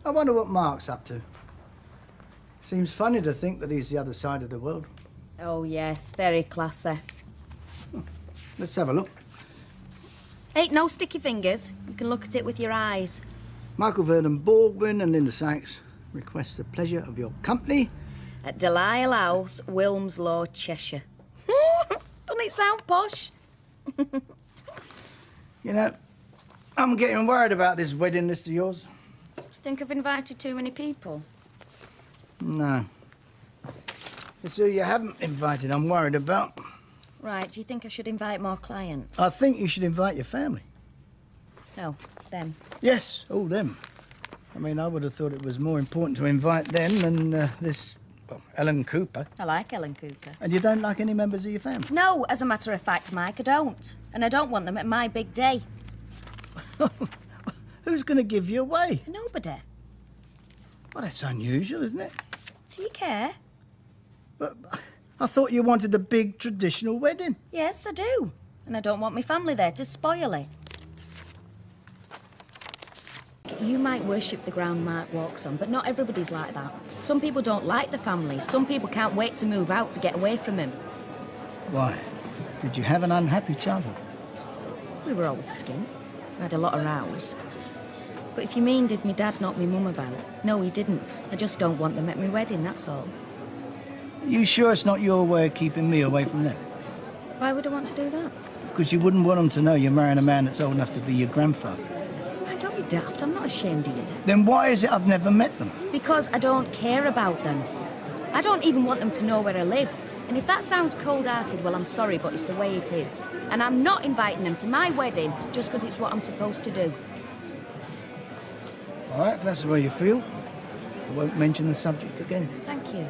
I wonder what Mark's up to. Seems funny to think that he's the other side of the world. Oh, yes, very classy. Let's have a look. Hey, no sticky fingers. You can look at it with your eyes. Michael Vernon Baldwin and Linda Sykes request the pleasure of your company. At Delisle House, Wilmslow, Cheshire. Doesn't it sound posh? You know, I'm getting worried about this wedding list of yours. Just think I've invited too many people. No. It's who you haven't invited I'm worried about. Right, do you think I should invite more clients? I think you should invite your family. Oh, them. Yes, all them. I mean, I would have thought it was more important to invite them than this Ellen Cooper. I like Ellen Cooper. And you don't like any members of your family? No, as a matter of fact, Mike, I don't. And I don't want them at my big day. Who's going to give you away? Nobody. Well, that's unusual, isn't it? Do you care? But I thought you wanted a big traditional wedding. Yes, I do. And I don't want my family there to spoil it. You might worship the ground Mark walks on, but not everybody's like that. Some people don't like the family. Some people can't wait to move out to get away from him. Why? Did you have an unhappy childhood? We were always skin. We had a lot of rows. But if you mean, did me dad knock me mum about? No, he didn't. I just don't want them at my wedding, that's all. You sure it's not your way of keeping me away from them? Why would I want to do that? Because you wouldn't want them to know you're marrying a man that's old enough to be your grandfather. Don't be daft, I'm not ashamed of you. Then why is it I've never met them? Because I don't care about them. I don't even want them to know where I live. And if that sounds cold-hearted, well, I'm sorry, but it's the way it is. And I'm not inviting them to my wedding just because it's what I'm supposed to do. All right, if that's the way you feel, I won't mention the subject again. Thank you.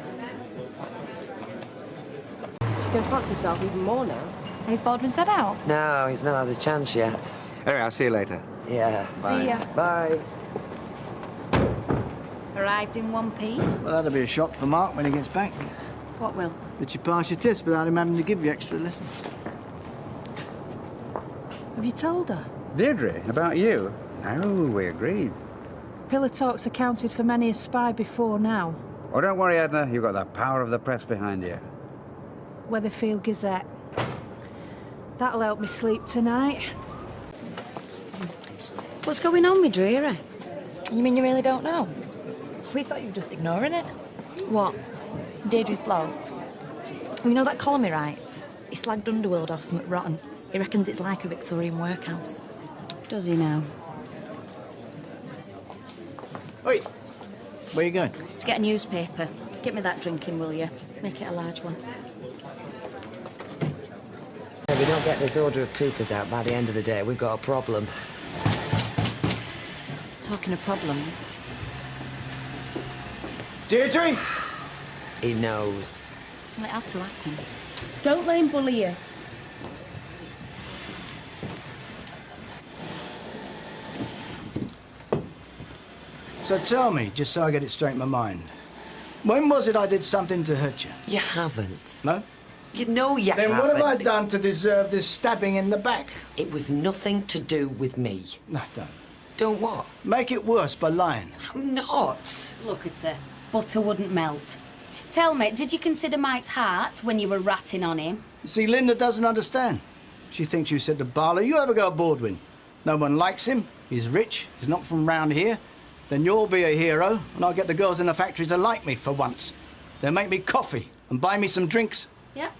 She's going to fancy herself even more now. Has Baldwin said out? No, he's not had the chance yet. Anyway, I'll see you later. Yeah, bye. See ya. Bye. Arrived in one piece. Well, that'll be a shock for Mark when he gets back. What will? That you pass your test without him having to give you extra lessons. Have you told her? Deirdre, about you? No, we agreed. Pillar talk's accounted for many a spy before now. Oh, don't worry, Edna. You've got the power of the press behind you. Weatherfield Gazette. That'll help me sleep tonight. What's going on with Dreary? You mean you really don't know? We thought you were just ignoring it. What? Deirdre's blow. You know that column he writes? He slagged Underworld off something rotten. He reckons it's like a Victorian workhouse. Does he now? Oi, where you going? To get a newspaper. Get me that drinking, will you? Make it a large one. If we don't get this order of Coopers out by the end of the day, we've got a problem. Talking of problems. Deirdre? He knows. Well, it had to happen. Don't let him bully you. So tell me, just so I get it straight in my mind, when was it I did something to hurt you? You haven't. No? You know you Then haven't. what have I done to deserve this stabbing in the back? It was nothing to do with me. No, don't. Don't what? Make it worse by lying. I'm not. Look at her. Butter wouldn't melt. Tell me, did you consider Mike's heart when you were ratting on him? You see, Linda doesn't understand. She thinks you said to Barlow, you ever go to Baldwin? No one likes him, he's rich, he's not from round here. Then you'll be a hero, and I'll get the girls in the factory to like me for once. They'll make me coffee and buy me some drinks. Yep,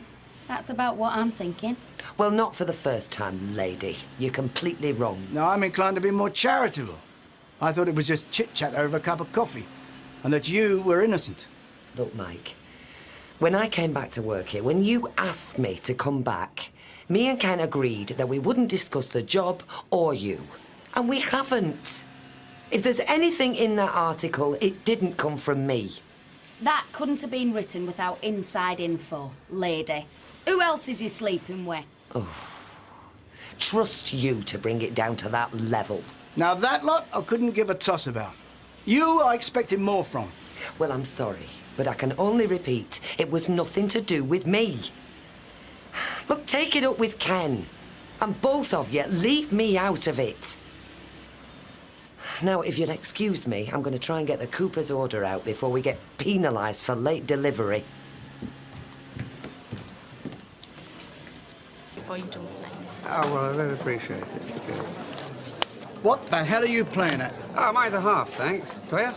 that's about what I'm thinking. Well, not for the first time, lady. You're completely wrong. Now, I'm inclined to be more charitable. I thought it was just chit-chat over a cup of coffee, and that you were innocent. Look, Mike, when I came back to work here, when you asked me to come back, me and Ken agreed that we wouldn't discuss the job or you. And we haven't. If there's anything in that article, it didn't come from me. That couldn't have been written without inside info, lady. Who else is he sleeping with? Oh. Trust you to bring it down to that level. Now, that lot I couldn't give a toss about. You I expected more from. Well, I'm sorry, but I can only repeat, it was nothing to do with me. Look, take it up with Ken. And both of you, leave me out of it. Now, if you'll excuse me, I'm going to try and get the Cooper's order out before we get penalised for late delivery. Before you do it. Oh, well, I really appreciate it. Good. What the hell are you playing at? Oh, mine's a half, thanks. Toya?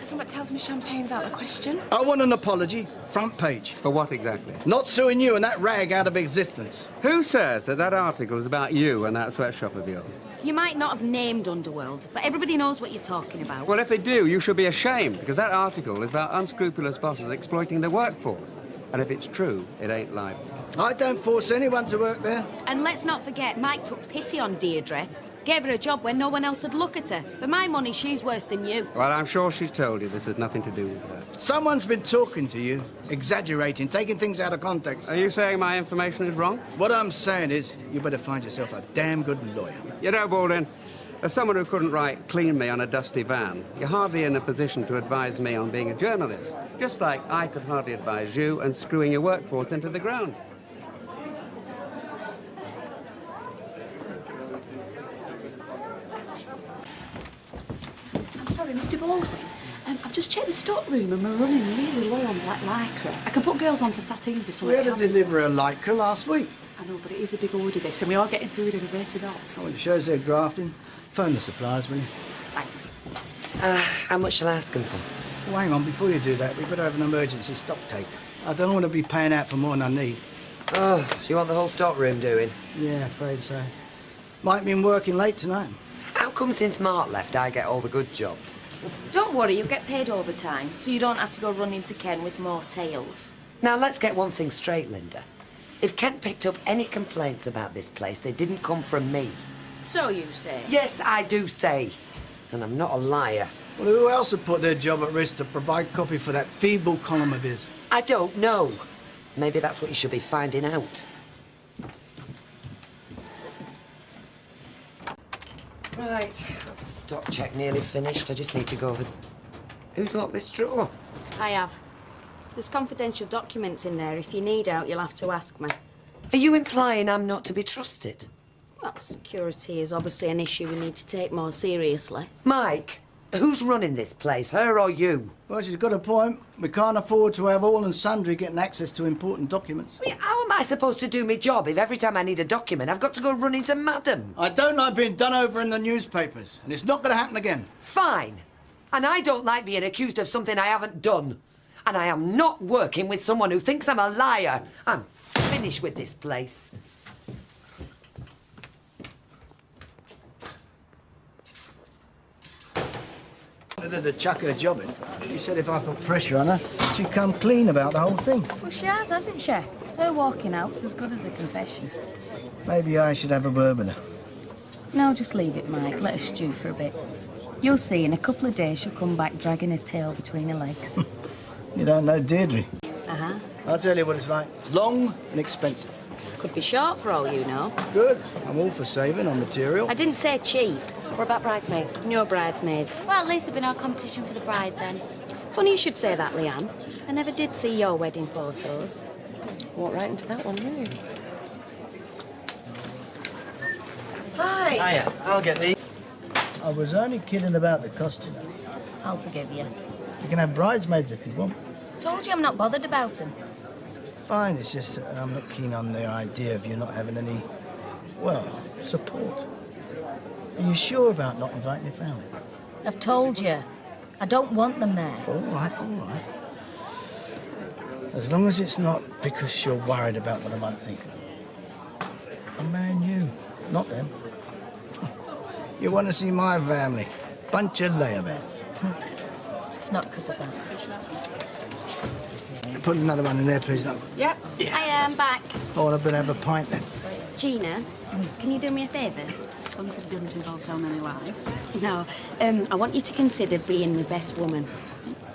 Somebody tells me champagne's out of the question. I want an apology, front page. For what exactly? Not suing you and that rag out of existence. Who says that that article is about you and that sweatshop of yours? You might not have named Underworld, but everybody knows what you're talking about. Well, if they do, you should be ashamed, because that article is about unscrupulous bosses exploiting the workforce. And if it's true, it ain't libel. I don't force anyone to work there. And let's not forget, Mike took pity on Deirdre. Gave her a job when no one else would look at her. For my money, she's worse than you. Well, I'm sure she's told you this has nothing to do with her. Someone's been talking to you, exaggerating, taking things out of context. Are you saying my information is wrong? What I'm saying is, you better find yourself a damn good lawyer. You know, Baldwin, as someone who couldn't write clean me on a dusty van, you're hardly in a position to advise me on being a journalist. Just like I could hardly advise you on screwing your workforce into the ground. I'm sorry, Mr. Baldwin. I've just checked the stock room and we're running really low on black lycra. I can put girls onto sateen for some We had to deliver a lycra last week. I know, but it is a big order, this, and we are getting through it in a rate of odds. Oh, it shows they're grafting. Phone the suppliers, will you? Thanks. How much shall I ask them for? Oh, hang on, before you do that, we better have an emergency stock take. I don't want to be paying out for more than I need. Oh, so you want the whole stock room doing? Yeah, afraid so. Might been working late tonight. How come since Mark left I get all the good jobs? Don't worry, you'll get paid overtime, so you don't have to go running to Ken with more tales. Now, let's get one thing straight, Linda. If Kent picked up any complaints about this place, they didn't come from me. So you say? Yes, I do say. And I'm not a liar. Well, who else would put their job at risk to provide copy for that feeble column of his? I don't know. Maybe that's what you should be finding out. Right, that's the stock check nearly finished. I just need to go over... Who's locked this drawer? I have. There's confidential documents in there. If you need out, you'll have to ask me. Are you implying I'm not to be trusted? Well, security is obviously an issue we need to take more seriously. Mike, who's running this place, her or you? Well, she's got a point. We can't afford to have all and sundry getting access to important documents. I mean, how am I supposed to do my job if every time I need a document I've got to go run into Madam? I don't like being done over in the newspapers, and it's not going to happen again. Fine. And I don't like being accused of something I haven't done. And I am not working with someone who thinks I'm a liar. I'm finished with this place. I wanted her to chuck her job in. She said if I put pressure on her, she'd come clean about the whole thing. Well, she has, hasn't she? Her walking out's as good as a confession. Maybe I should have a word with her. No, just leave it, Mike. Let her stew for a bit. You'll see, in a couple of days she'll come back dragging her tail between her legs. You don't know Deirdre. Uh-huh. I'll tell you what it's like. Long and expensive. Could be short for all you know. Good. I'm all for saving on material. I didn't say cheap. What about bridesmaids? No bridesmaids. Well, at least there'll be no competition for the bride then. Funny you should say that, Leanne. I never did see your wedding photos. Walk right into that one, didn't you? Hi. Hiya. I'll get these. I was only kidding about the cost, you know. I'll forgive you. You can have bridesmaids if you want. Told you I'm not bothered about them. Fine, it's just that I'm not keen on the idea of you not having any, well, support. Are you sure about not inviting your family? I've told you. I don't want them there. All right, all right. As long as it's not because you're worried about what I might think. I'm marrying you, not them. You want to see my family. Bunch of layabouts. It's not because of that. Put another one in there, please. Look. Yep. Yeah. I am back. Oh, I better have a pint then. Gina, can you do me a favour? As long as it doesn't involve telling any lies. No. I want you to consider being the best woman.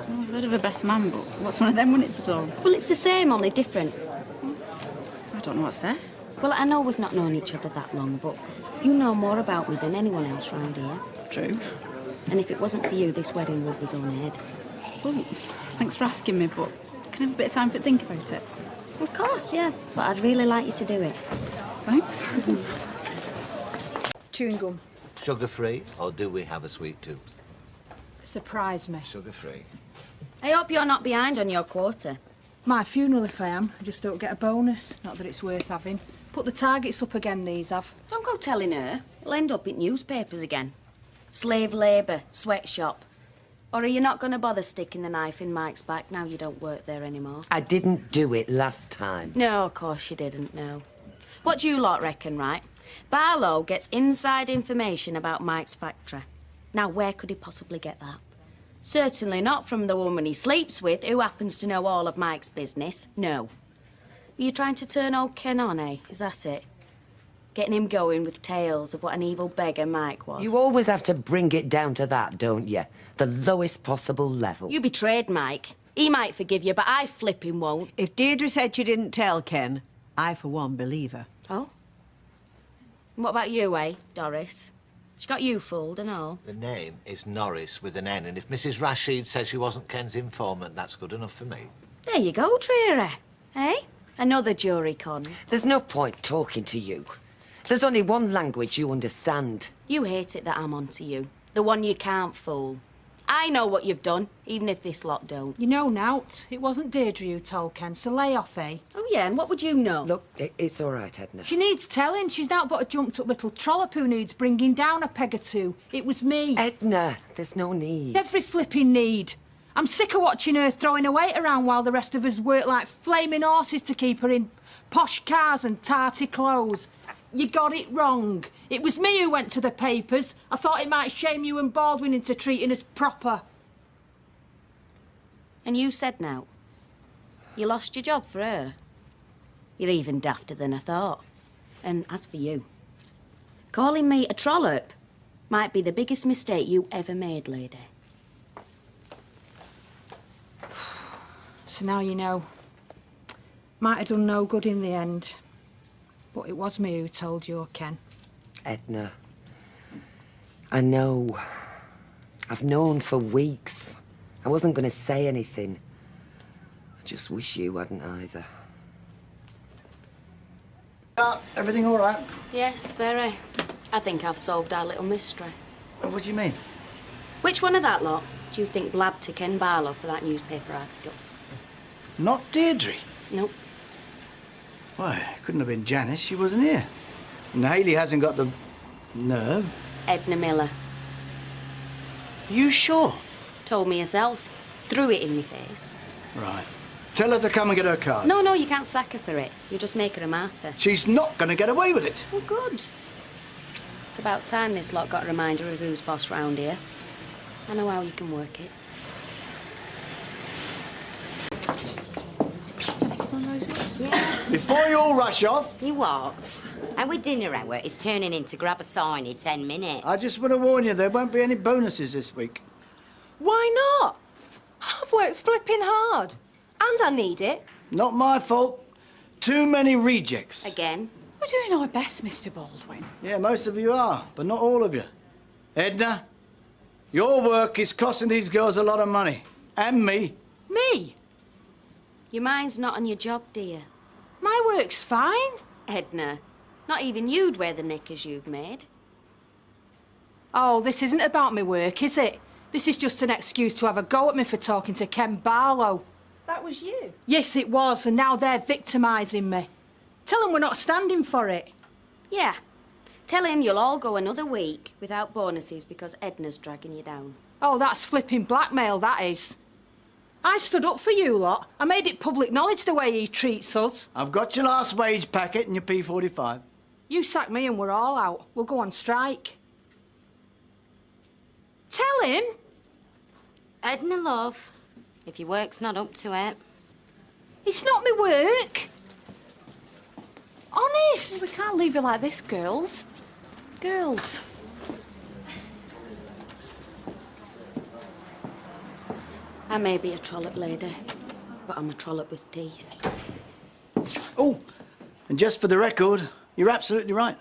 Well, I've heard of a best man, but what's one of them when it's at all? Well, it's the same, only different. I don't know what's there. Well, I know we've not known each other that long, but you know more about me than anyone else round here. True. And if it wasn't for you, this wedding would be going ahead. Well, thanks for asking me, but can I have a bit of time to think about it? Of course, yeah. But I'd really like you to do it. Thanks. Chewing gum. Sugar-free, or do we have a sweet tooth? Surprise me. Sugar-free. I hope you're not behind on your quarter. My funeral if I am. I just don't get a bonus. Not that it's worth having. Put the targets up again, these have. Don't go telling her. It'll end up in newspapers again. Slave labour, sweatshop. Or are you not going to bother sticking the knife in Mike's back now you don't work there anymore? I didn't do it last time. No, of course you didn't, no. What do you lot reckon, right? Barlow gets inside information about Mike's factory. Now, where could he possibly get that? Certainly not from the woman he sleeps with, who happens to know all of Mike's business. No. Are you trying to turn old Ken on, eh? Is that it? Getting him going with tales of what an evil beggar Mike was. You always have to bring it down to that, don't you? The lowest possible level. You betrayed Mike. He might forgive you, but I flipping won't. If Deirdre said she didn't tell Ken, I, for one, believe her. Oh? And what about you, eh, Doris? She got you fooled and all. The name is Norris with an N, and if Mrs. Rashid says she wasn't Ken's informant, that's good enough for me. There you go, Trira. Eh? Another jury con. There's no point talking to you. There's only one language you understand. You hate it that I'm onto you. The one you can't fool. I know what you've done, even if this lot don't. You know, Nout, it wasn't Deirdre who told Ken, so lay off, eh? Oh, yeah, and what would you know? Look, it's all right, Edna. She needs telling. She's not but a jumped-up little trollop who needs bringing down a peg or two. It was me. Edna, there's no need. Every flipping need. I'm sick of watching her throwing her weight around while the rest of us work like flaming horses to keep her in posh cars and tarty clothes. You got it wrong. It was me who went to the papers. I thought it might shame you and Baldwin into treating us proper. And you said now, you lost your job for her. You're even dafter than I thought. And as for you, calling me a trollop might be the biggest mistake you ever made, lady. So now you know. Might have done no good in the end. But it was me who told you, Ken. Edna, I know. I've known for weeks. I wasn't going to say anything. I just wish you hadn't either. Everything all right? Yes, very. I think I've solved our little mystery. What do you mean? Which one of that lot do you think blabbed to Ken Barlow for that newspaper article? Not Deirdre. Nope. Why, it couldn't have been Janice. She wasn't here. And Hayley hasn't got the nerve. Edna Miller. Are you sure? Told me herself. Threw it in my face. Right. Tell her to come and get her card. No, you can't sack her for it. You'll just make her a martyr. She's not going to get away with it. Well, good. It's about time this lot got a reminder of who's boss round here. I know how you can work it. Before you all rush off... You what? Our dinner hour is turning into grab a sign in 10 minutes. I just want to warn you, there won't be any bonuses this week. Why not? I've worked flipping hard. And I need it. Not my fault. Too many rejects. Again? We're doing our best, Mr. Baldwin. Yeah, most of you are, but not all of you. Edna, your work is costing these girls a lot of money. And me. Me? Your mind's not on your job, dear. My work's fine. Edna, not even you'd wear the knickers you've made. Oh, this isn't about my work, is it? This is just an excuse to have a go at me for talking to Ken Barlow. That was you. Yes, it was, and now they're victimising me. Tell them we're not standing for it. Yeah. Tell him you'll all go another week without bonuses because Edna's dragging you down. Oh, that's flipping blackmail, that is. I stood up for you lot. I made it public knowledge the way he treats us. I've got your last wage packet and your P45. You sack me and we're all out. We'll go on strike. Tell him. Edna, love, if your work's not up to it. It's not my work. Honest. We can't leave you like this, girls. Girls. I may be a trollop lady, but I'm a trollop with teeth. Oh, and just for the record, you're absolutely right.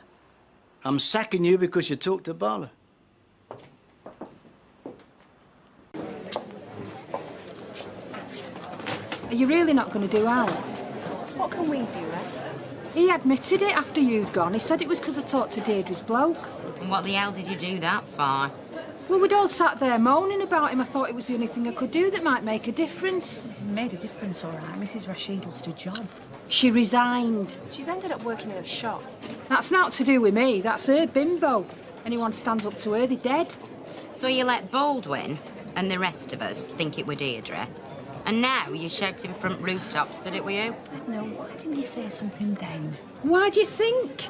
I'm sacking you because you talked to Barlow. Are you really not going to do Al? What can we do, eh? He admitted it after you'd gone. He said it was because I talked to Deirdre's bloke. And what the hell did you do that for? Well, we'd all sat there moaning about him. I thought it was the only thing I could do that might make a difference. It made a difference, all right. Mrs. Rashid lost her job. She resigned. She's ended up working in a shop. That's not to do with me. That's her bimbo. Anyone stands up to her, they're dead. So you let Baldwin and the rest of us think it were Deirdre, and now you're shouting from rooftops that it were you? No, why didn't you say something then? Why do you think?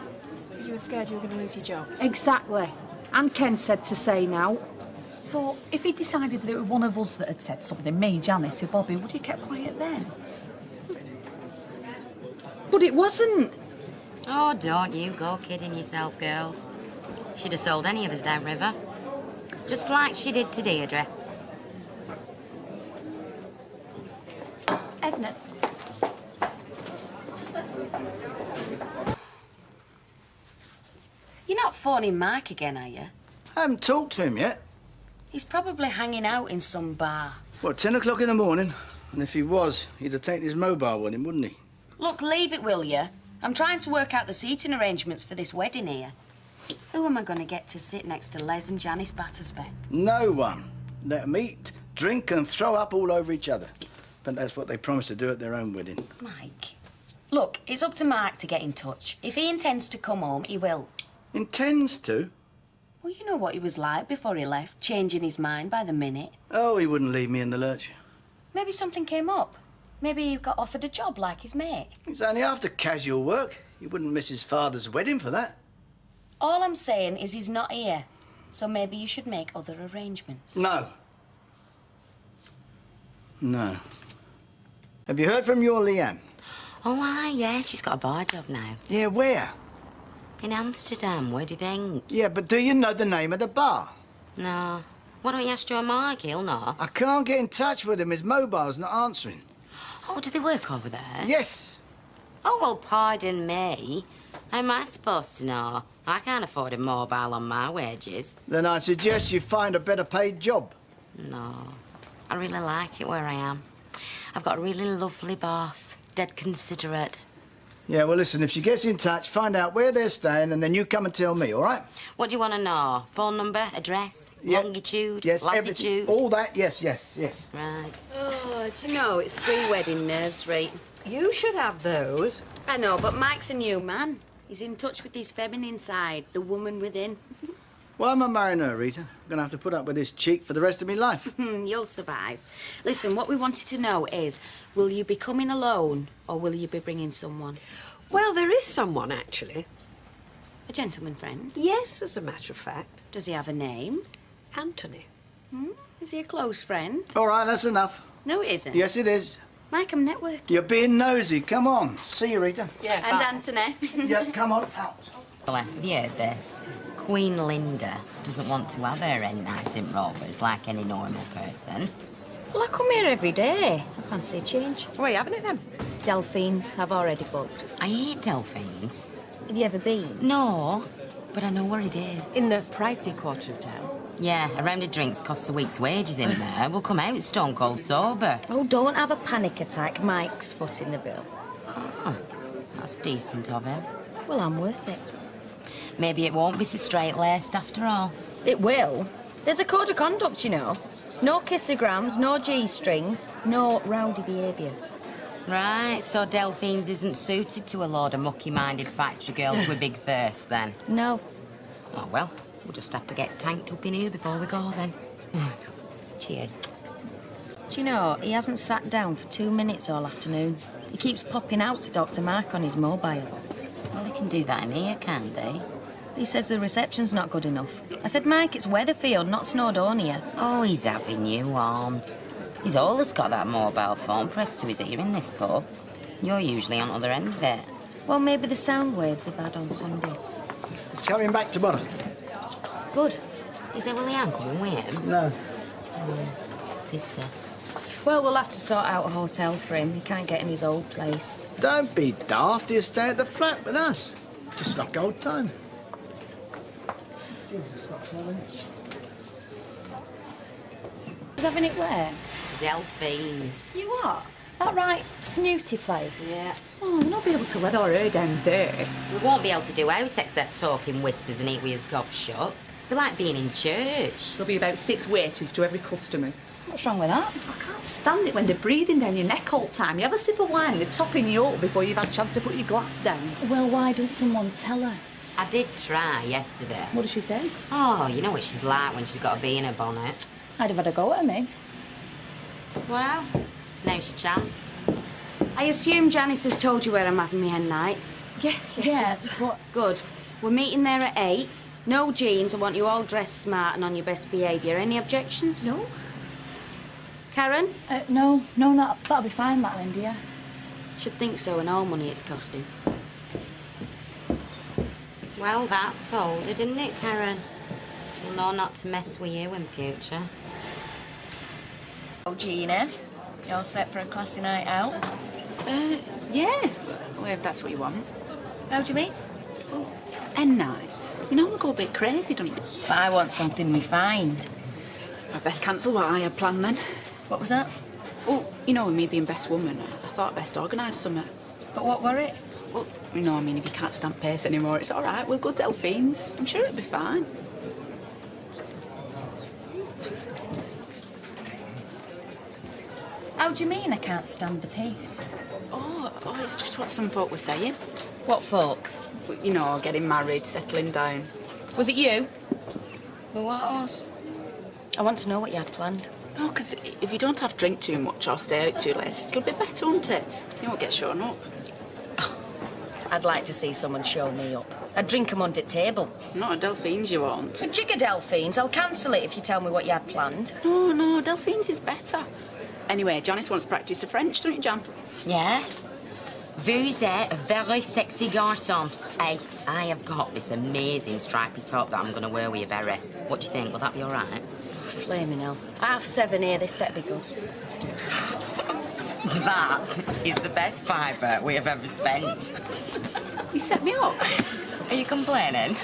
You were scared you were going to lose your job. Exactly. And Ken said to say now. So, if he decided that it was one of us that had said something, me, Janice, or Bobby, would you kept quiet then? But it wasn't. Oh, don't you go kidding yourself, girls. She'd have sold any of us downriver. Just like she did to Deirdre. Edna. You're not phoning Mike again, are you? I haven't talked to him yet. He's probably hanging out in some bar. What, 10 o'clock in the morning? And if he was, he'd have taken his mobile with him, wouldn't he? Look, leave it, will you? I'm trying to work out the seating arrangements for this wedding here. Who am I going to get to sit next to Les and Janice Battersby? No one. Let them eat, drink and throw up all over each other. But that's what they promised to do at their own wedding. Mike. Look, it's up to Mark to get in touch. If he intends to come home, he will. Intends to? Well, you know what he was like before he left, changing his mind by the minute. Oh, he wouldn't leave me in the lurch. Maybe something came up. Maybe he got offered a job like his mate. It's only after casual work. He wouldn't miss his father's wedding for that. All I'm saying is he's not here. So maybe you should make other arrangements. No. No. Have you heard from your Leanne? Oh, aye, yeah, she's got a bar job now. Yeah, where? In Amsterdam, where do you think? Yeah, but do you know the name of the bar? No. Why don't you ask Joe Mark? He'll know. I can't get in touch with him. His mobile's not answering. Oh, do they work over there? Yes. Oh, well, pardon me. How am I supposed to know? I can't afford a mobile on my wages. Then I suggest you find a better paid job. No. I really like it where I am. I've got a really lovely boss. Dead considerate. Yeah, well, listen, if she gets in touch, find out where they're staying, and then you come and tell me, all right? What do you want to know? Phone number, address, longitude, yes, latitude? everything. All that, yes, yes, yes. Right. Oh, do you know, it's pre-wedding nerves, right? You should have those. I know, but Mike's a new man. He's in touch with his feminine side, the woman within. Why am I marrying her, Rita? I'm going to have to put up with this cheek for the rest of my life. You'll survive. Listen, what we wanted to know is, will you be coming alone, or will you be bringing someone? Well, there is someone, actually. A gentleman friend? Yes, as a matter of fact. Does he have a name? Anthony. Is he a close friend? All right, that's enough. No, it isn't. Yes, it is. Mike, I'm networking. You're being nosy. Come on. See you, Rita. Yeah, And Anthony. Yeah, come on, out. Well, have you heard this? Queen Linda doesn't want to have her hen night in Rovers like any normal person. Well, I come here every day. I fancy a change. Where are you having it then? Delphines, I've already booked. I hate Delphines. Have you ever been? No, but I know where it is. In the pricey quarter of town. Yeah, a round of drinks costs a week's wages in there. We'll come out stone cold sober. Oh, don't have a panic attack. Mike's footing the bill. Oh, that's decent of him. Well, I'm worth it. Maybe it won't be so straight-laced after all. It will. There's a code of conduct, you know. No kissograms, no G-strings, no rowdy behaviour. Right, so Delphines isn't suited to a load of mucky-minded factory girls with big thirst, then? No. Oh, well, we'll just have to get tanked up in here before we go, then. Cheers. Do you know, he hasn't sat down for 2 minutes all afternoon. He keeps popping out to Dr. Mark on his mobile. Well, he can do that in here, can't he? He says the reception's not good enough. I said, Mike, it's Weatherfield, not Snowdonia. Oh, he's having you on. He's always got that mobile phone pressed to his ear in this pub. You're usually on the other end of it. Well, maybe the sound waves are bad on Sundays. Coming back tomorrow. Good. Is there Willie Ann coming with him? No. Pity. Well, we'll have to sort out a hotel for him. He can't get in his old place. Don't be daft. He'll stay at the flat with us. Just like old time. He's having it where? Delphines. You are? That right snooty place? Yeah. Oh, we'll not be able to let our hair down there. We won't be able to do out except talk in whispers and eat with his gob shut. It'll be like being in church. There'll be about 6 waiters to every customer. What's wrong with that? I can't stand it when they're breathing down your neck all the time. You have a sip of wine, they're topping you up before you've had a chance to put your glass down. Well, why didn't someone tell her? I did try yesterday. What did she say? Oh, you know what she's like when she's got a bee in her bonnet. I'd have had a go at her, me. Well, now's your chance. I assume Janice has told you where I'm having my hen night. Yes, but... Good. We're meeting there at 8. No jeans. I want you all dressed smart and on your best behaviour. Any objections? No. Karen? No, that'll be fine, that, Linda, yeah. Should think so, and all money it's costing. Well, that told her, didn't it, Karen? She'll know not to mess with you in future. Oh, Gina, you all set for a classy night out? Yeah. Well, if that's what you want. How do you mean? And nights. You know, we go a bit crazy, don't we? But I want something refined. I best cancel what I had planned then. What was that? Well, you know, with me being best woman, I thought I'd best organise something. But what were it? Well, you know, I mean, if you can't stand pace anymore, it's all right. We'll go Delphine's. I'm sure it'll be fine. How do you mean I can't stand the pace? Oh, it's just what some folk were saying. What folk? You know, getting married, settling down. Was it you? Well, what else? I want to know what you had planned. No, because if you don't have drink too much or stay out too late, it'll be better, won't it? You won't get shown up. I'd like to see someone show me up. I'd drink 'em under the table. Not at Delphine's, you won't. A jig of Delphine's. I'll cancel it if you tell me what you had planned. No, Delphine's is better. Anyway, Janice wants to practice the French, don't you, Jan? Yeah? Vous êtes a very sexy garçon. Hey, I have got this amazing stripy top that I'm going to wear with your beret. What do you think? Will that be all right? Flaming hell. 7:30 here. This better be good. That is the best fiver we have ever spent. You set me up. Are you complaining?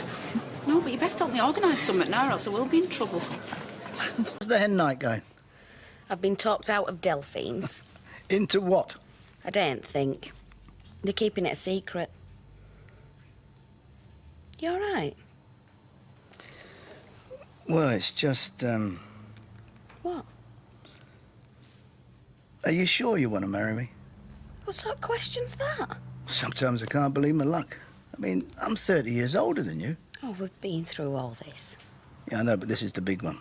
No, but you best help me organise something now, or else I will be in trouble. How's the hen night going? I've been talked out of Delphine's. Into what? I don't think. They're keeping it a secret. You all right? Well, it's just, What? Are you sure you want to marry me? What sort of question's that? Sometimes I can't believe my luck. I mean, I'm 30 years older than you. Oh, we've been through all this. Yeah, I know, but this is the big one.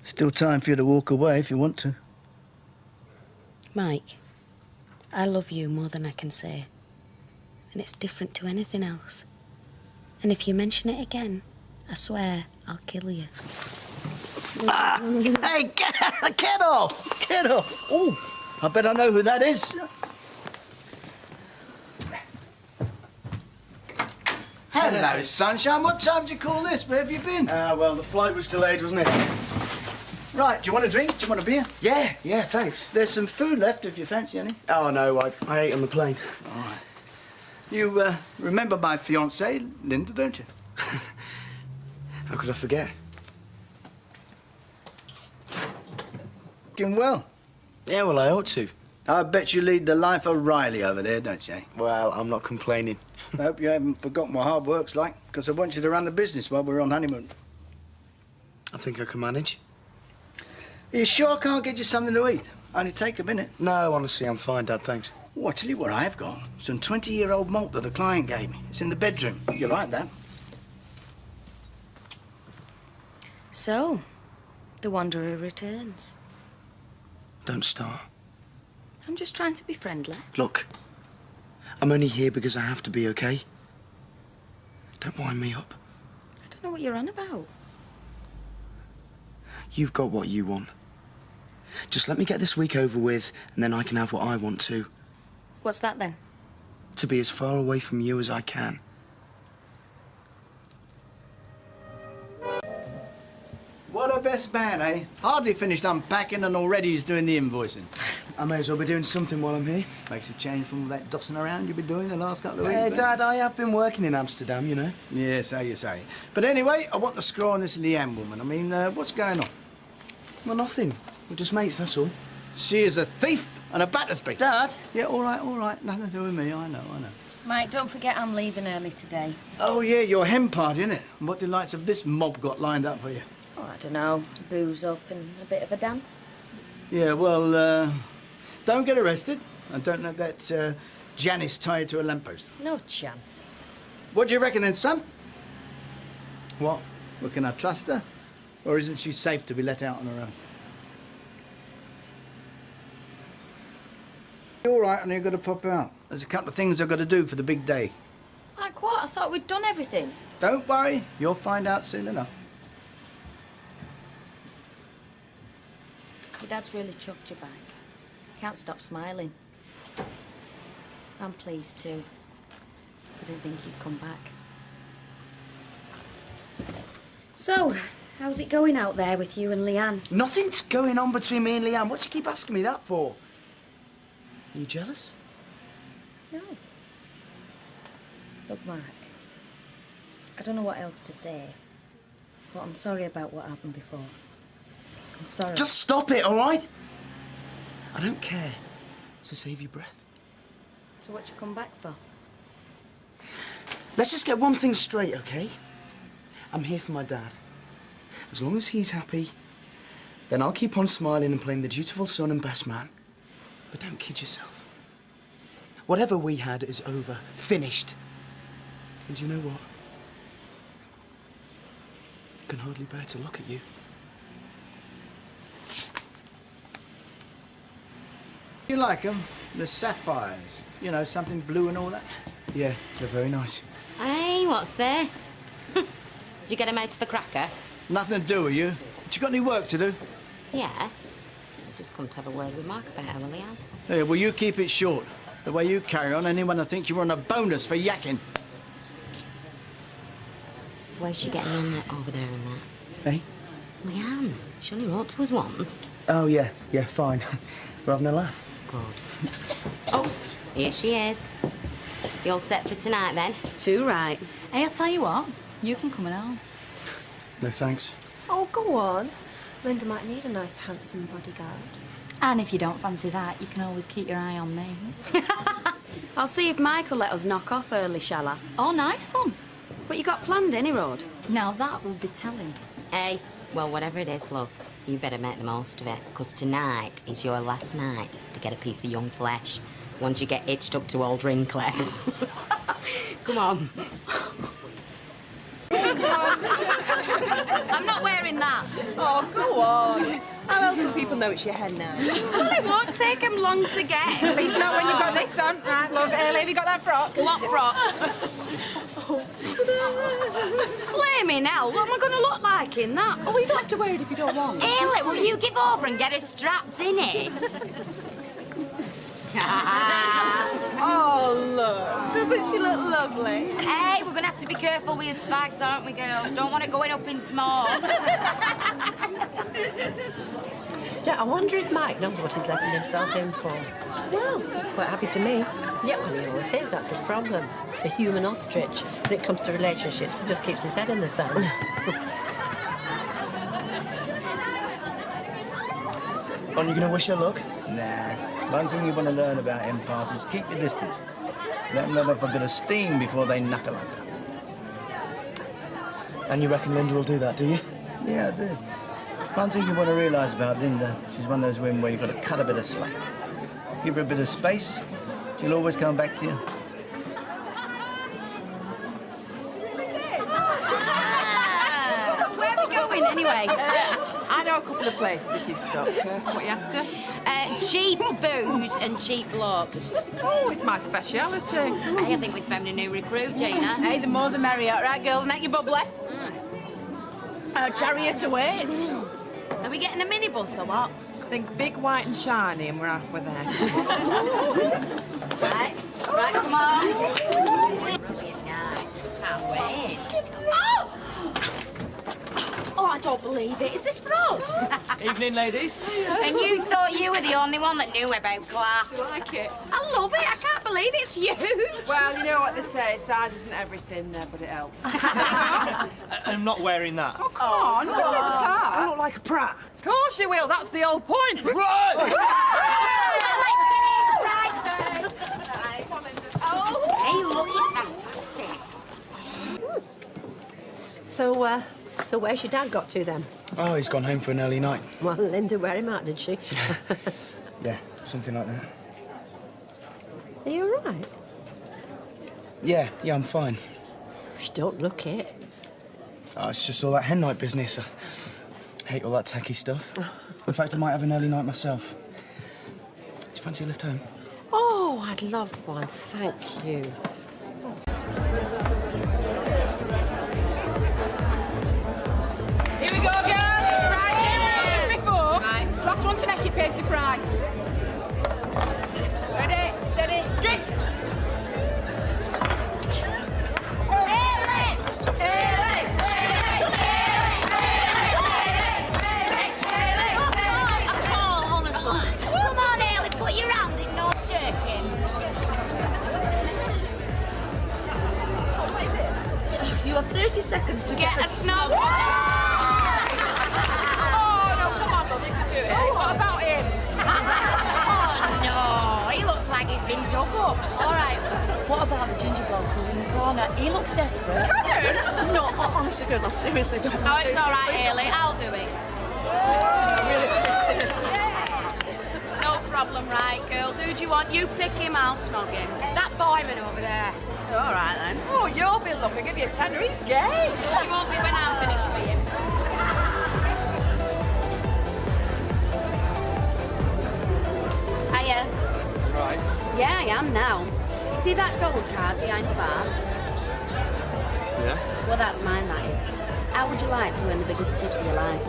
Still time for you to walk away if you want to. Mike, I love you more than I can say. And it's different to anything else. And if you mention it again, I swear I'll kill you. Hey, get off! Get off! Oh, I bet I know who that is. Hello, sunshine. What time did you call this? Where have you been? Well, the flight was delayed, wasn't it? Right, do you want a drink? Do you want a beer? Yeah, thanks. There's some food left if you fancy any. Oh, no, I ate on the plane. All right. You remember my fiancée, Linda, don't you? How could I forget? Looking well. Yeah, well, I ought to. I bet you lead the life of Riley over there, don't you? Well, I'm not complaining. I hope you haven't forgotten what hard work's like, because I want you to run the business while we're on honeymoon. I think I can manage. Are you sure I can't get you something to eat? Only take a minute. No, honestly, I'm fine, Dad, thanks. Oh, I'll tell you what I've got. Some 20-year-old malt that a client gave me. It's in the bedroom. You like that? So, the Wanderer returns. Don't start. I'm just trying to be friendly. Look, I'm only here because I have to be, okay? Don't wind me up. I don't know what you're on about. You've got what you want. Just let me get this week over with, and then I can have what I want to. What's that then? To be as far away from you as I can. What a best man, eh? Hardly finished unpacking and already he's doing the invoicing. I may as well be doing something while I'm here. Makes a change from all that dossing around you've been doing the last couple of weeks. Hey, eh? Dad, I have been working in Amsterdam, you know. Yeah, so you say. But anyway, I want the score on this Leanne woman. I mean, what's going on? Well, nothing. We're just mates, that's all. She is a thief And a Battersby. Dad? Yeah, all right, all right. Nothing to do with me, I know. Mike, don't forget I'm leaving early today. Oh, yeah, your hen party, innit? And what delights have this mob got lined up for you? Oh, I don't know. Booze up and a bit of a dance. Yeah, well, don't get arrested. And don't let that Janice tie you to a lamppost. No chance. What do you reckon then, son? What? Well, can I trust her? Or isn't she safe to be let out on her own? All right, and you've got to pop out. There's a couple of things I've got to do for the big day. Like what? I thought we'd done everything. Don't worry, you'll find out soon enough. Your dad's really chuffed you back. Can't stop smiling. I'm pleased too. I didn't think you'd come back. So, how's it going out there with you and Leanne? Nothing's going on between me and Leanne. What do you keep asking me that for? Are you jealous? No. Look, Mark, I don't know what else to say, but I'm sorry about what happened before. I'm sorry. Just stop it, all right? I don't care. So save your breath. So what you come back for? Let's just get one thing straight, okay? I'm here for my dad. As long as he's happy, then I'll keep on smiling and playing the dutiful son and best man. But don't kid yourself. Whatever we had is over. Finished. And you know what? I can hardly bear to look at you. You like them? The sapphires. You know, something blue and all that. Yeah, they're very nice. Hey, what's this? Did you get him out of a cracker? Nothing to do with you. But you got any work to do? Yeah. I've just come to have a word with Mark about our Leanne. Yeah, well, you keep it short. The way you carry on, anyone will think you were on a bonus for yakking. So how's she getting on over there and that? Hey? Leanne, she only wrote to us once. Oh, yeah, fine. We're having a laugh. Good. Oh, here she is. You all set for tonight, then? Too right. Hey, I'll tell you what. You can come along. No, thanks. Oh, go on. Linda might need a nice, handsome bodyguard. And if you don't fancy that, you can always keep your eye on me. I'll see if Mike will let us knock off early, shall I? Oh, nice one. What you got planned, any road? Now that will be telling. Hey, well, whatever it is, love, you better make the most of it, because tonight is your last night to get a piece of young flesh once you get hitched up to old Rincliffe. Come on. I'm not wearing that. Oh, go on. How else will people know it's your hen now? It won't take them long to get. At least not when you've got this on. Right, love, Ellie, have you got that frock? What frock? Flaming hell, what am I going to look like in that? Oh, you don't have to wear it if you don't want. Ellie, will you give over and get us strapped in it? Oh, look. Doesn't she look lovely? Hey, we're going to have to be careful with his fags, aren't we, girls? Don't want it going up in smoke. Yeah, I wonder if Mike knows what he's letting himself in for. Well, he's quite happy to me. Yeah, well, he always says that's his problem. A human ostrich. When it comes to relationships, he just keeps his head in the sand. Aren't you going to wish her luck? Nah. One thing you want to learn about hen parties, keep your distance. Let them let off a bit of steam before they knuckle under. And you reckon Linda will do that, do you? Yeah, I do. One thing you want to realise about Linda, she's one of those women where you've got to cut a bit of slack. Give her a bit of space, she'll always come back to you. So where are we going anyway? I know a couple of places if you stop. What you after? Cheap booze and cheap looks. Oh, it's my speciality. Hey, I think we've found a new recruit, Gina. Hey, the more the merrier. Right, girls, neck your bubbly. Chariot awaits. Are we getting a minibus or what? Think big, white and shiny and we're halfway there. Right, come on. Brilliant night. Can't wait. Oh, I don't believe it. Is this for us? Evening, ladies. And you thought you were the only one that knew about class. Like it? I love it. I can't believe it's you. Well, you know what they say, size isn't everything, but it helps. I'm not wearing that. Oh, come on, look at the part. I look like a prat. Of course you will, that's the whole point. Right! Hey, look, it's fantastic. So where's your dad got to then? Oh, he's gone home for an early night. Well, Linda wear him out, did she? Yeah, something like that. Are you all right? Yeah, I'm fine. You don't look it. Oh, it's just all that hen night business. I hate all that tacky stuff. In fact, I might have an early night myself. Do you fancy a lift home? Oh, I'd love one, thank you. Here we go, girls. Right, same rules as before. Right, last one to neck it pays the price. Ready, steady, drink. Come on, Ailey, put your hand in, no shaking. You have 30 seconds to Get a snug. Oh, no, come on, love, you can do it. What about him? Oh, no, he looks like he's been dug up. All right. What about the ginger bloke who's in the corner? He looks desperate. Karen! No, honestly, girls, I seriously don't No, it's all right, Ailey, I'll do it. No problem, right, girls. Who do you want? You pick him, I'll snog him. That boyman over there. All right, then. Oh, you'll be lucky. I'll give you a tenner. He's gay. He won't be when I'm finished with him. Hiya. Right. Yeah, I am now. You see that gold card behind the bar? Yeah? Well, that's mine, that is. How would you like to earn the biggest tip of your life?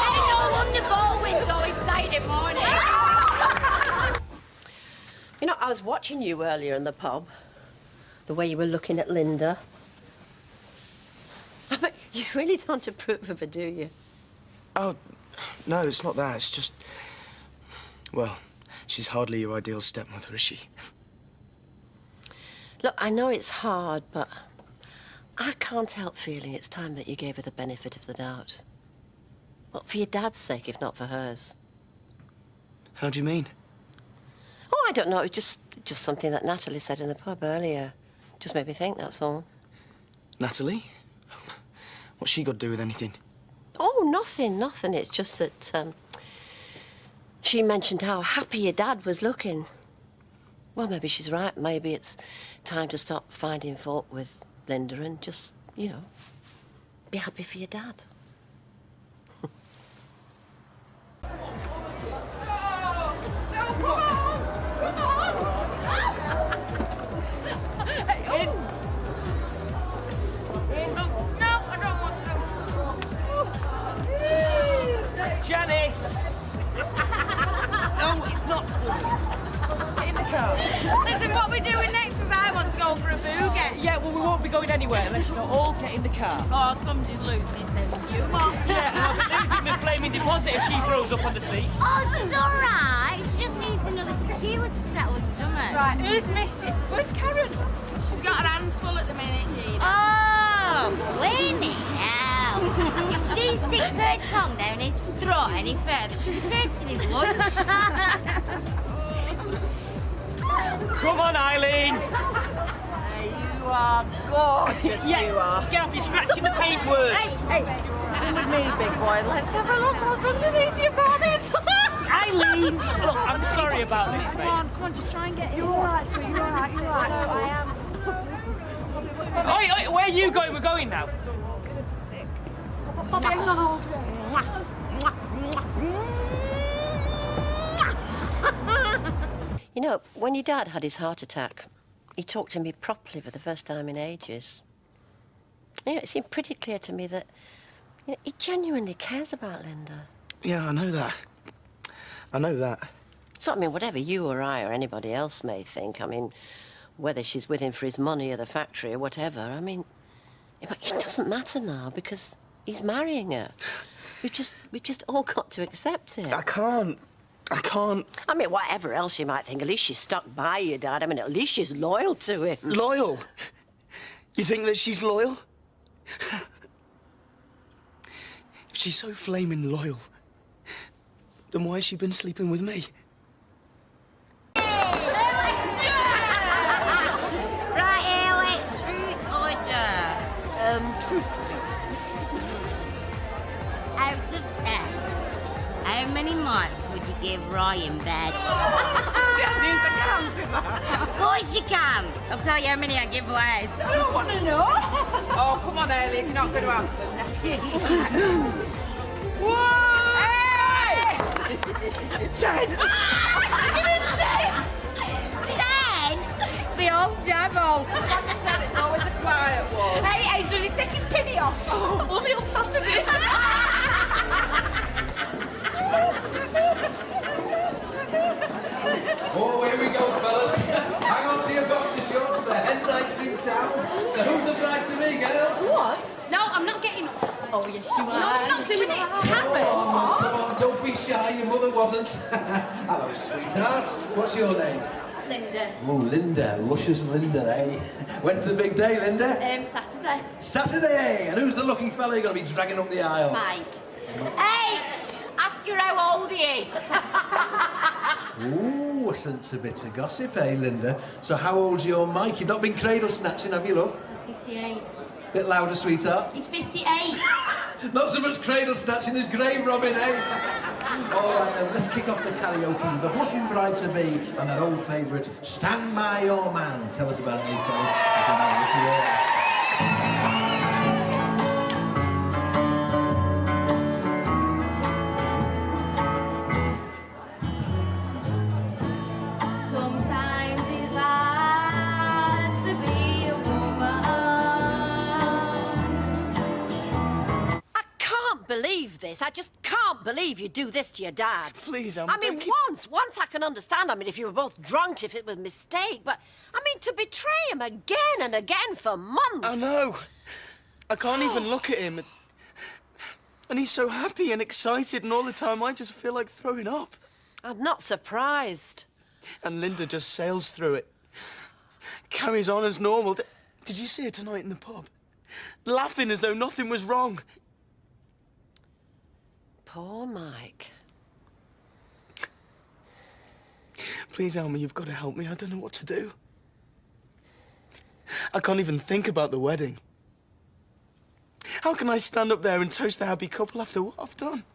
Ain't no wonder Baldwin's always tired in morning. You know, I was watching you earlier in the pub. The way you were looking at Linda. I mean, you really don't approve of her, do you? Oh, no, it's not that. It's just... Well, she's hardly your ideal stepmother, is she? Look, I know it's hard, but I can't help feeling it's time that you gave her the benefit of the doubt. Well, for your dad's sake, if not for hers. How do you mean? Oh, I don't know. It was just something that Natalie said in the pub earlier. Just made me think, that's all. Natalie? What's she got to do with anything? Oh, nothing. It's just that, she mentioned how happy your dad was looking. Well, maybe she's right. Maybe it's time to stop finding fault with Linda and just, you know, be happy for your dad. Janice! No, it's not. Get in the car. Listen, what we're doing next was I want to go for a boogie. Yeah, well, we won't be going anywhere unless you all get in the car. Oh, somebody's losing his sense of humour. Yeah, and I'll be losing my flaming deposit if she throws up on the seats. Oh, she's all right. She just needs another tequila to settle her stomach. Right, who's missing? Where's Karen? She's got her hands full at the minute, Gina. Oh, flaming hell. If she sticks her tongue down his throat any further, she'll be tasting his lunch. Come on, Eileen. You are gorgeous, Yeah, you are. get off, you're scratching the paintwork. Hey, come with me, big boy. Let's have a look what's underneath your bonnet. Eileen! Look, I'm sorry about this, mate. Come on, just try and get it. You're all right, sweet. You're all right. You're all right. No, I am. Oi, where are you going? We're going now. Bobby, hang on, hold it. You know, when your dad had his heart attack, he talked to me properly for the first time in ages. You know, it seemed pretty clear to me that he genuinely cares about Linda. Yeah, I know that. I know that. So, I mean, whatever you or I or anybody else may think, I mean, whether she's with him for his money or the factory or whatever, I mean, it doesn't matter now because he's marrying her. We've just all got to accept it. I can't. I mean, whatever else you might think, at least she's stuck by your dad. I mean, at least she's loyal to him. Loyal? You think that she's loyal? If she's so flaming loyal, Then why has she been sleeping with me? Right, Ellie, truth or dare? Truth, please. Out of 10, how many marks would you give Roy in bed? Jenny's a cancer. Of course you can. I'll tell you how many I give Les. I don't want to know. Oh, come on, Ellie, if you're not going to answer. Whoa! Hey! 10! Give him 10? The old devil. Like I said, it's always a quiet one. Hey, does he take his penny off? Oh, only on Saturdays. Oh, here we go, fellas. Hang on to your boxer shorts. The hen night's in town. So who's the bride to me, girls? What? No, I'm not getting... Oh, yes, you are. No, I'm not doing it. Karen! Come on, don't be shy. Your mother wasn't. Hello, sweetheart. What's your name? Linda. Oh, Linda. Luscious Linda, eh? When's the big day, Linda? Saturday. Saturday. And who's the lucky fella you're going to be dragging up the aisle? Mike. Hey, ask her how old he is. Ooh, sense a bit of gossip, eh, Linda? So how old's your Mike? You've not been cradle snatching, have you, love? He's 58. Bit louder, sweetheart. He's 58. Not so much cradle snatching as grave robbing, eh? All right, then, let's kick off the karaoke with the blushing bride-to-be and that old favourite, Stand By Your Man. Tell us about it, eh, fellas? Sometimes it's hard to be a woman. I can't believe this. I just can't believe you do this to your dad. Please, Alma, I mean, once I can understand. I mean, if you were both drunk, if it was a mistake. But, I mean, to betray him again and again for months. I know. I can't even look at him. And he's so happy and excited, and all the time I just feel like throwing up. I'm not surprised. And Linda just sails through it. Carries on as normal. Did you see her tonight in the pub? Laughing as though nothing was wrong. Poor Mike. Please, Alma, you've got to help me. I don't know what to do. I can't even think about the wedding. How can I stand up there and toast the happy couple after what I've done?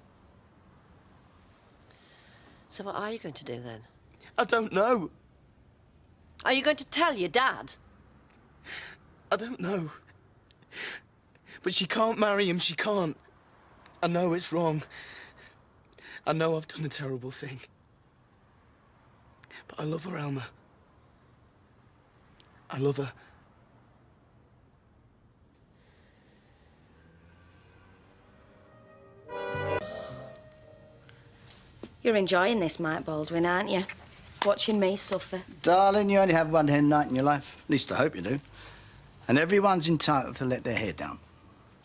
So what are you going to do, then? I don't know. Are you going to tell your dad? I don't know. But she can't marry him, she can't. I know it's wrong. I know I've done a terrible thing. But I love her, Alma. I love her. You're enjoying this, Mike Baldwin, aren't you? Watching me suffer. Darling, you only have one hen night in your life. At least I hope you do. And everyone's entitled to let their hair down.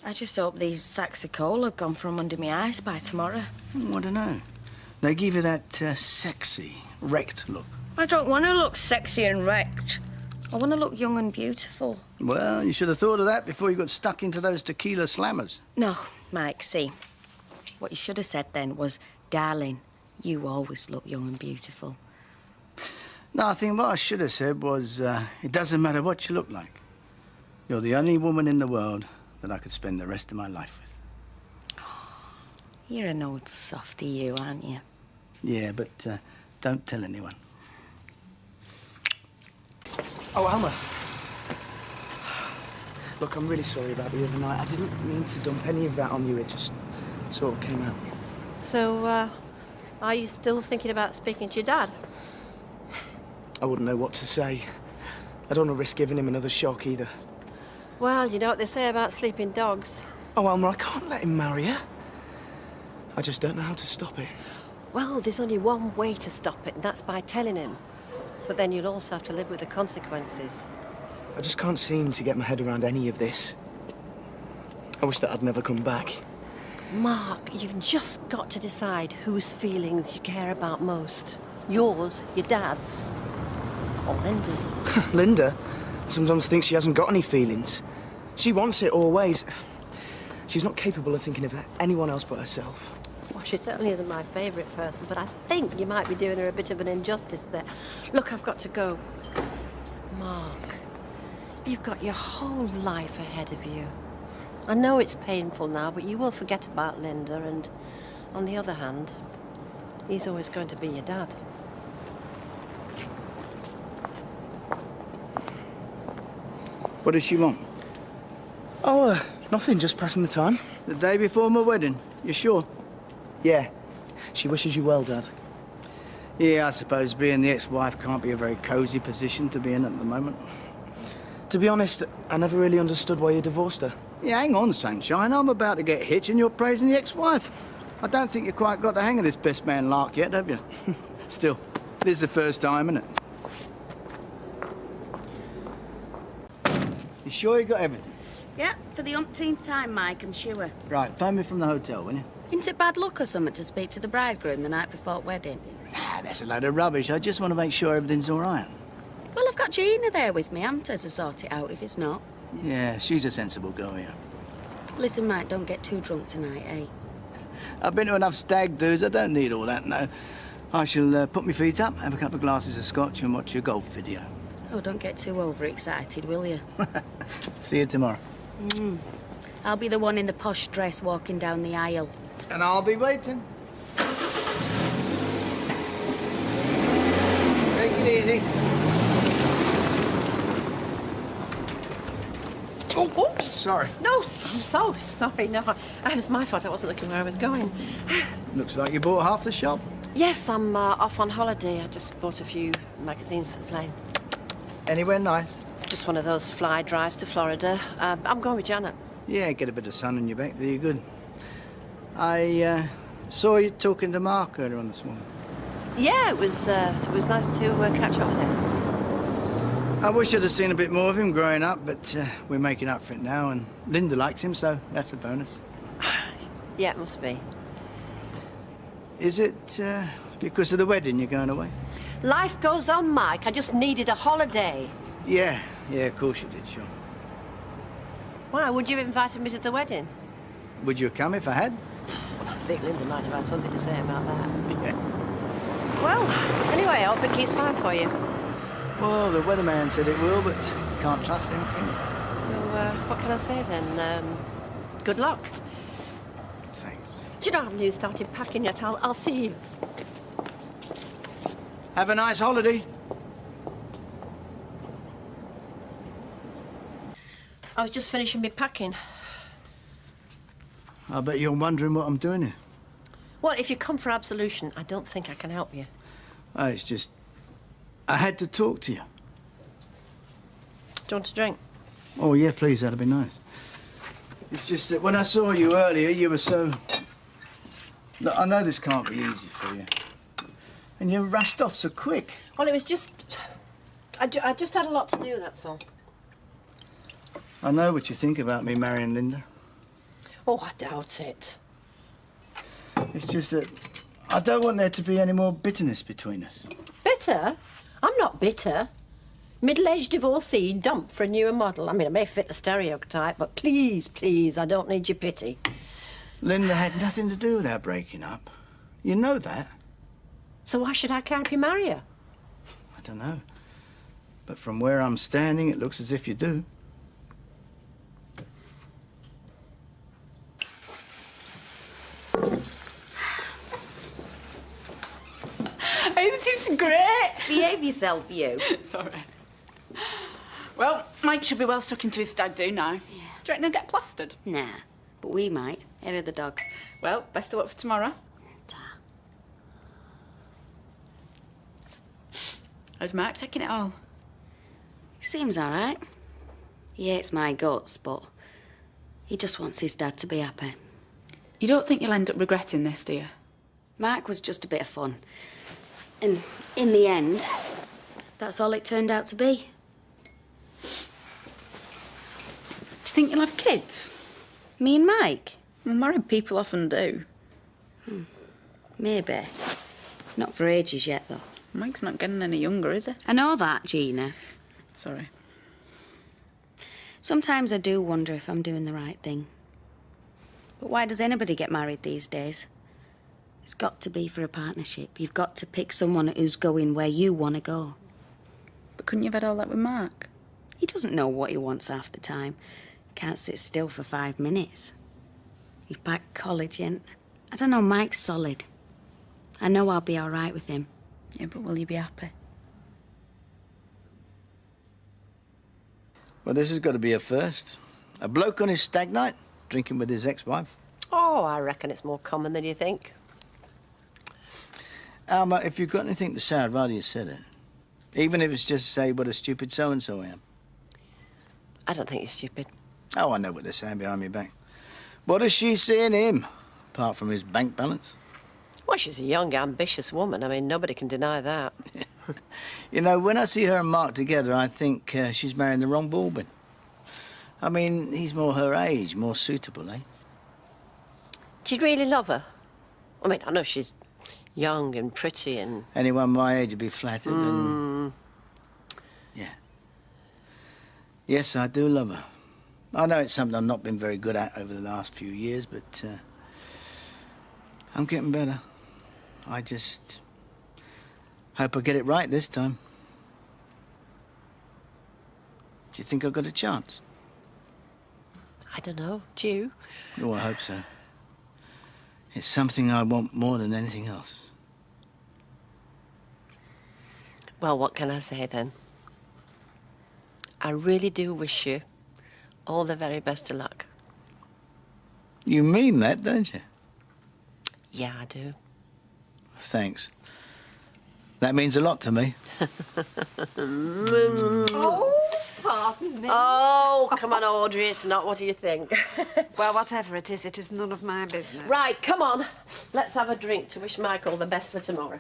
I just hope these sacks of coal have gone from under my eyes by tomorrow. I don't know. They give you that sexy, wrecked look. I don't want to look sexy and wrecked. I want to look young and beautiful. Well, you should have thought of that before you got stuck into those tequila slammers. No, Mike, see. What you should have said then was, darling, you always look young and beautiful. No, I think what I should have said was, it doesn't matter what you look like. You're the only woman in the world that I could spend the rest of my life with. You're an old softy, you, aren't you? Yeah, but don't tell anyone. Oh, Alma. Look, I'm really sorry about the other night. I didn't mean to dump any of that on you. It just sort of came out. So, are you still thinking about speaking to your dad? I wouldn't know what to say. I don't want to risk giving him another shock either. Well, you know what they say about sleeping dogs. Oh, Alma, I can't let him marry her. I just don't know how to stop it. Well, there's only one way to stop it, and that's by telling him. But then you'll also have to live with the consequences. I just can't seem to get my head around any of this. I wish that I'd never come back. Mark, you've just got to decide whose feelings you care about most. Yours, your dad's, or Linda's. Linda sometimes thinks she hasn't got any feelings. She wants it always. She's not capable of thinking of anyone else but herself. Well, she certainly isn't my favourite person, but I think you might be doing her a bit of an injustice there. Look, I've got to go. Mark, you've got your whole life ahead of you. I know it's painful now, but you will forget about Linda, and on the other hand, he's always going to be your dad. What does she want? Oh, nothing, just passing the time. The day before my wedding, you sure? Yeah. She wishes you well, Dad. Yeah, I suppose being the ex-wife can't be a very cosy position to be in at the moment. To be honest, I never really understood why you divorced her. Yeah, hang on, sunshine. I'm about to get hitched and you're praising the ex-wife. I don't think you quite got the hang of this best man lark yet, have you? Still, this is the first time, isn't it? You sure you got everything? Yeah, for the umpteenth time, Mike, I'm sure. Right, phone me from the hotel, will you? Isn't it bad luck or something to speak to the bridegroom the night before wedding? Nah, that's a load of rubbish. I just want to make sure everything's all right. Well, I've got Gina there with me, haven't I, to sort it out if it's not. Yeah, she's a sensible girl, yeah. Listen, Mike, don't get too drunk tonight, eh? I've been to enough stag do's. I don't need all that, no. I shall put my feet up, have a couple of glasses of scotch and watch a golf video. Oh, don't get too overexcited, will you? See you tomorrow. I'll be the one in the posh dress walking down the aisle. And I'll be waiting. Take it easy. Oh, sorry. No, I'm so sorry. No, it was my fault. I wasn't looking where I was going. Looks like you bought half the shop. Yes, I'm off on holiday. I just bought a few magazines for the plane. Anywhere nice? Just one of those fly drives to Florida. I'm going with Janet. Yeah, get a bit of sun on your back. There you good. I saw you talking to Mark earlier on this morning. Yeah, it was nice to catch up with him. I wish I'd have seen a bit more of him growing up, but we're making up for it now, and Linda likes him, so that's a bonus. Yeah, it must be. Is it because of the wedding you're going away? Life goes on, Mike. I just needed a holiday. Yeah, of course you did, sure. Why, would you have invited me to the wedding? Would you have come if I had? I think Linda might have had something to say about that. Yeah. Well, anyway, I hope it keeps fine for you. Well, the weatherman said it will, but can't trust him, can you? So, what can I say then? Good luck. Thanks. Do you know I haven't even started packing yet? I'll see you. Have a nice holiday. I was just finishing my packing. I bet you're wondering what I'm doing here. Well, if you come for absolution, I don't think I can help you. Oh, it's just... I had to talk to you. Do you want a drink? Oh, yeah, please, that'd be nice. It's just that when I saw you earlier, you were so... Look, I know this can't be easy for you. And you rushed off so quick. Well, it was just... I just had a lot to do, that's all. I know what you think about me marrying Linda. Oh, I doubt it. It's just that I don't want there to be any more bitterness between us. Bitter? I'm not bitter. Middle-aged divorcee dumped for a newer model. I mean, I may fit the stereotype, but please, please, I don't need your pity. Linda had nothing to do with our breaking up. You know that. So why should I care if you marry her? I don't know. But from where I'm standing, it looks as if you do. Hey, this is great. Behave yourself, you. Sorry. Well, Mike should be well stuck into his stag do now. Yeah. Do you reckon he'll get plastered? Nah, but we might. Hair of the dog. Well, best of luck for tomorrow. How's Mark taking it all? He seems all right. He hates my guts, but he just wants his dad to be happy. You don't think you'll end up regretting this, do you? Mark was just a bit of fun. And in the end, that's all it turned out to be. Do you think you'll have kids? Me and Mike? Well, married people often do. Maybe. Not for ages yet, though. Mike's not getting any younger, is he? I know that, Gina. Sorry. Sometimes I do wonder if I'm doing the right thing. But why does anybody get married these days? It's got to be for a partnership. You've got to pick someone who's going where you want to go. But couldn't you have had all that with Mark? He doesn't know what he wants half the time. Can't sit still for 5 minutes. He's back college and I don't know, Mike's solid. I know I'll be all right with him. Yeah, but will you be happy? Well, this has got to be a first. A bloke on his stag night, drinking with his ex-wife. Oh, I reckon it's more common than you think. Alma, if you've got anything to say, I'd rather you said it. Even if it's just to say what a stupid so-and-so I am. I don't think you're stupid. Oh, I know what they're saying behind my back. What does she see in him, apart from his bank balance? Well, she's a young, ambitious woman. I mean, nobody can deny that. You know, when I see her and Mark together, I think she's marrying the wrong Baldwin. I mean, he's more her age, more suitable, eh? Do you really love her? I mean, I know she's young and pretty and... Anyone my age would be flattered and... Yeah. Yes, I do love her. I know it's something I've not been very good at over the last few years, but I'm getting better. I just hope I get it right this time. Do you think I've got a chance? I don't know. Do you? Oh, I hope so. It's something I want more than anything else. Well, what can I say then? I really do wish you all the very best of luck. You mean that, don't you? Yeah, I do. Thanks. That means a lot to me. Oh, pardon me. Oh, come on, Audrey, it's not what you think. Well, whatever it is none of my business. Right, come on. Let's have a drink to wish Michael the best for tomorrow.